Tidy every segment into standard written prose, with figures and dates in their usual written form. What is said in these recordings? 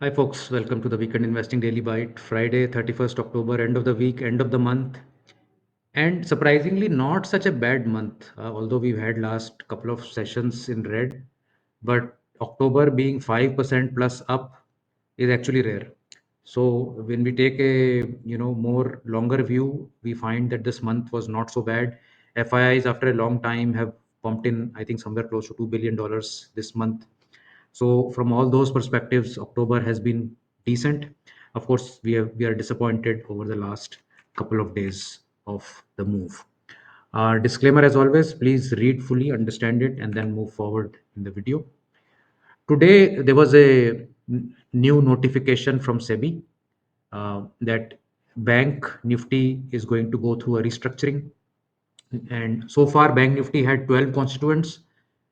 Hi, folks. Welcome to the Weekend Investing Daily Bite. Friday, 31st October, end of the week, end of the month. And surprisingly, not such a bad month, although we've had last couple of sessions in red. But October being 5% plus up is actually rare. So when we take a more longer view, we find that this month was not so bad. FIIs after a long time have pumped in, I think, somewhere close to $2 billion this month. So from all those perspectives, October has been decent. Of course, we are disappointed over the last couple of days of the move. Disclaimer as always, please read fully, understand it, and then move forward in the video. Today there was a new notification from SEBI that Bank Nifty is going to go through a restructuring. And so far, Bank Nifty had 12 constituents.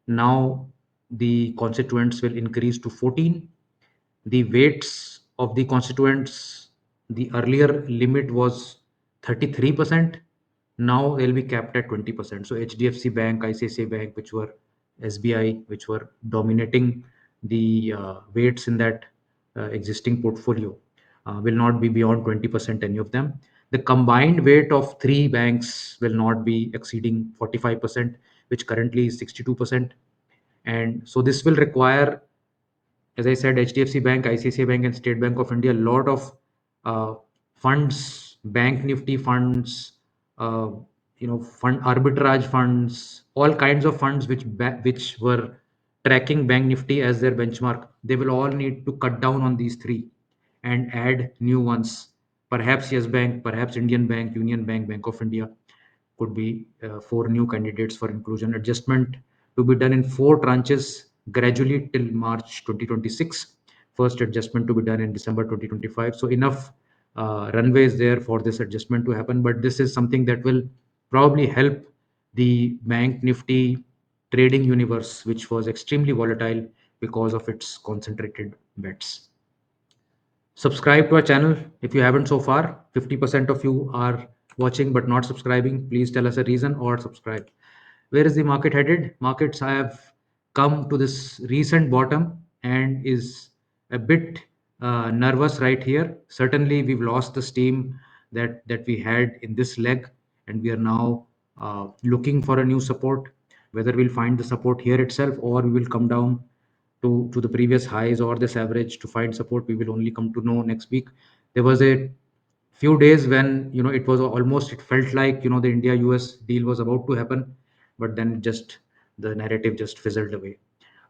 Now the constituents will increase to 14. The weights of the constituents, the earlier limit was 33%. Now they'll be capped at 20%. So HDFC Bank, ICICI Bank, which were SBI, which were dominating the weights in that existing portfolio, will not be beyond 20%, any of them. The combined weight of three banks will not be exceeding 45%, which currently is 62%. And so this will require, as I said, HDFC Bank, ICICI Bank, and State Bank of India, a lot of uh, funds, Bank Nifty funds, uh, fund arbitrage funds, all kinds of funds which were tracking Bank Nifty as their benchmark. They will all need to cut down on these three and add new ones. Perhaps Yes Bank, perhaps Indian Bank, Union Bank, Bank of India could be four new candidates for inclusion. Adjustment to be done in four tranches gradually till March 2026. First adjustment to be done in December 2025. So enough runway is there for this adjustment to happen. But this is something that will probably help the Bank Nifty trading universe, which was extremely volatile because of its concentrated bets. Subscribe to our channel if you haven't so far. 50% of you are watching but not subscribing. Please tell us a reason or subscribe. Where is the market headed? Markets have come to this recent bottom and is a bit nervous right here. Certainly, we've lost the steam that we had in this leg, and we are now looking for a new support. Whether we'll find the support here itself or we will come down to the previous highs or this average to find support, we will only come to know next week. There was a few days when it was almost, it felt like the India US deal was about to happen, but then just the narrative just fizzled away.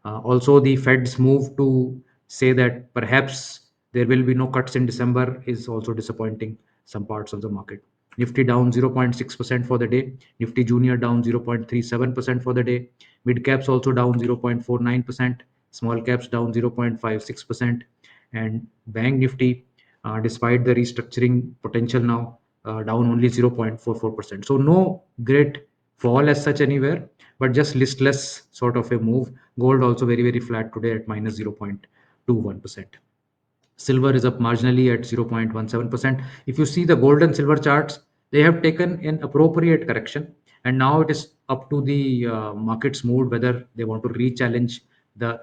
Also, the Fed's move to say that perhaps there will be no cuts in December is also disappointing some parts of the market. Nifty down 0.6% for the day. Nifty Junior down 0.37% for the day. Mid caps also down 0.49%. Small caps down 0.56%. And Bank Nifty, despite the restructuring potential now, down only 0.44%. So no great fall as such anywhere, but just listless sort of a move. Gold also very, very flat today at minus 0.21%. Silver is up marginally at 0.17%. If you see the gold and silver charts, they have taken an appropriate correction. And now it is up to the market's mood whether they want to re-challenge the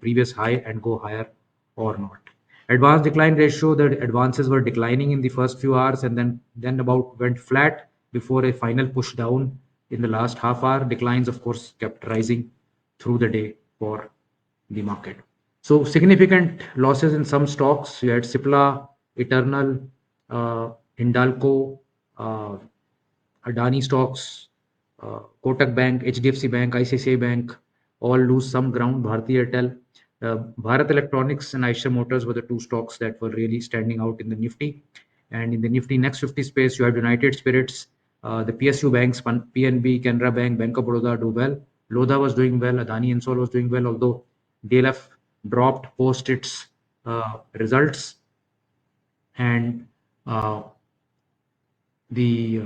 previous high and go higher or not. Advance decline ratio, the advances were declining in the first few hours and then about went flat before a final push down in the last half hour. Declines, of course, kept rising through the day for the market. So significant losses in some stocks. You had Cipla, Eternal, Hindalco, uh, Adani stocks, Kotak Bank, HDFC Bank, ICICI Bank, all lose some ground. Bharti Airtel, Bharat Electronics, and Eicher Motors were the two stocks that were really standing out in the Nifty. And in the Nifty next 50 space, you have United Spirits, the PSU banks, PNB, Canara Bank, Bank of Baroda do well. Lodha was doing well. Adani Insol was doing well, although DLF dropped post its results. And uh, the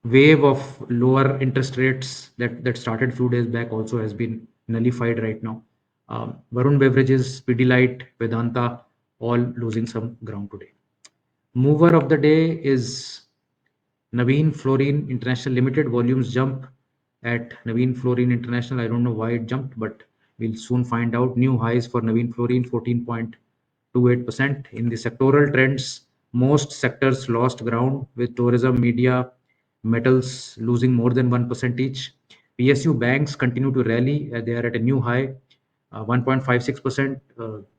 wave of lower interest rates that started few days back also has been nullified right now. Varun Beverages, Pidilite, Vedanta, all losing some ground today. Mover of the day is Naveen Fluorine International Limited. Volumes jump at Naveen Fluorine International. I don't know why it jumped, but we'll soon find out. New highs for Naveen Fluorine, 14.1 2.28%. In the sectoral trends, most sectors lost ground, with tourism, media, metals losing more than 1% each. PSU banks continue to rally. They are at a new high, 1.56%.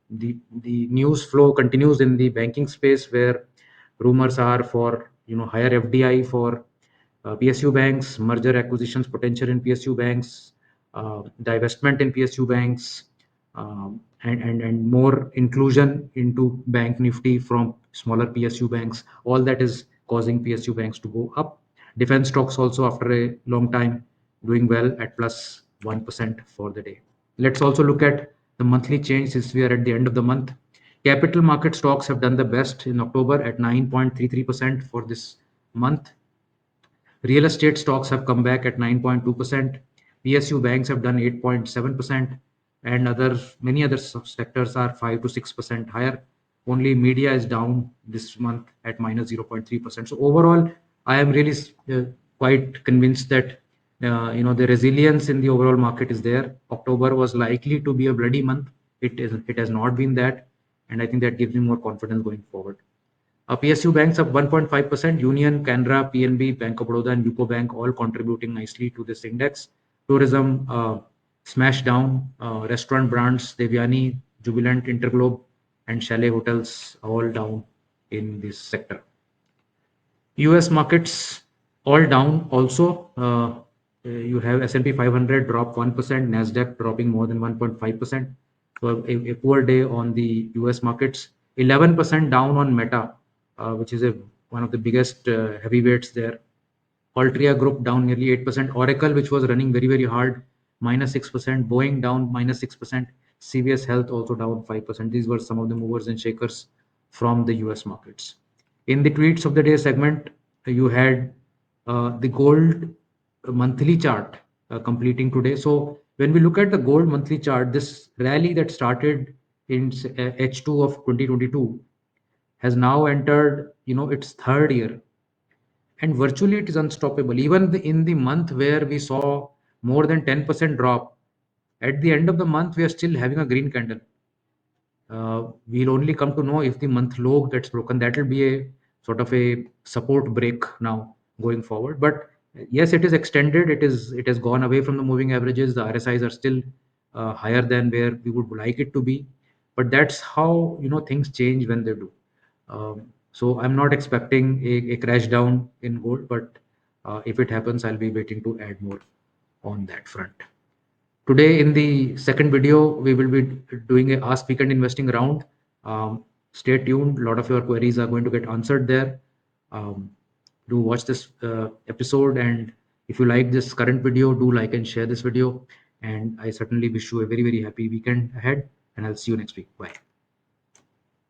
The news flow continues in the banking space, where rumors are for higher FDI for PSU banks, merger acquisitions potential in PSU banks, divestment in PSU banks, and more inclusion into Banknifty from smaller PSU banks. All that is causing PSU banks to go up. Defense stocks also, after a long time, doing well at plus 1% for the day. Let's also look at the monthly change since we are at the end of the month. Capital market stocks have done the best in October at 9.33% for this month. Real estate stocks have come back at 9.2%. PSU banks have done 8.7%, and many other sectors are 5 to 6% higher. Only media is down this month at minus 0.3%. So overall, I am really quite convinced that the resilience in the overall market is there. October was likely to be a bloody month. It has not been that, and I think that gives me more confidence going forward. PSU banks up 1.5%, Union, Canara, PNB, Bank of Baroda, and UCO Bank all contributing nicely to this index. Tourism smashed down. Restaurant brands, Devyani, Jubilant, Interglobe, and Chalet Hotels all down in this sector. US markets all down also. You have S&P 500 drop 1%, Nasdaq dropping more than 1.5%. So a poor day on the US markets. 11% down on Meta, which is one of the biggest heavyweights there. Altria Group down nearly 8%. Oracle, which was running very, very hard, minus 6%. Boeing down minus 6%. CVS Health also down 5%. These were some of the movers and shakers from the US markets. In the tweets of the day segment, you had the gold monthly chart completing today. So when we look at the gold monthly chart, this rally that started in H2 of 2022 has now entered its third year, and virtually it is unstoppable. Even in the month where we saw more than 10% drop, at the end of the month we are still having a green candle. We'll only come to know if the month low gets broken. That will be a sort of a support break now going forward. But yes, it is extended. It has gone away from the moving averages. The RSIs are still higher than where we would like it to be. But that's how things change when they do. So I'm not expecting a crash down in gold, but if it happens, I'll be waiting to add more on that front. Today, in the second video, we will be doing a Ask Weekend Investing round. Stay tuned. A lot of your queries are going to get answered there. Do watch this episode, and if you like this current video, do like and share this video. And I certainly wish you a very, very happy weekend ahead, and I'll see you next week. Bye.